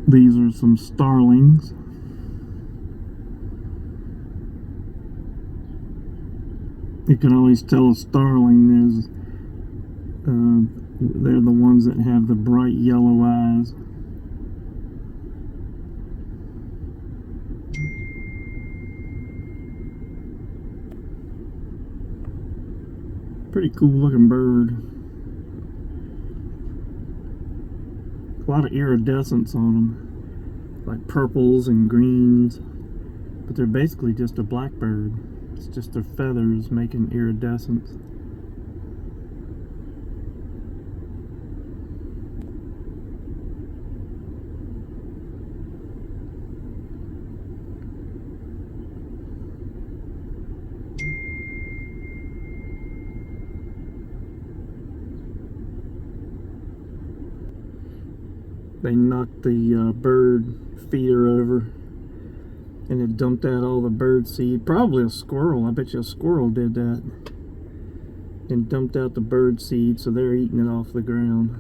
These are some starlings. You can always tell a starling is they're the ones that have the bright yellow eyes. Pretty cool looking bird. A lot of iridescence on them, like purples and greens, but they're basically just a blackbird. It's just their feathers making iridescence. They knocked the bird feeder over and it dumped out all the bird seed. Probably a squirrel. I bet you a squirrel did that. And dumped out the bird seed, so they're eating it off the ground.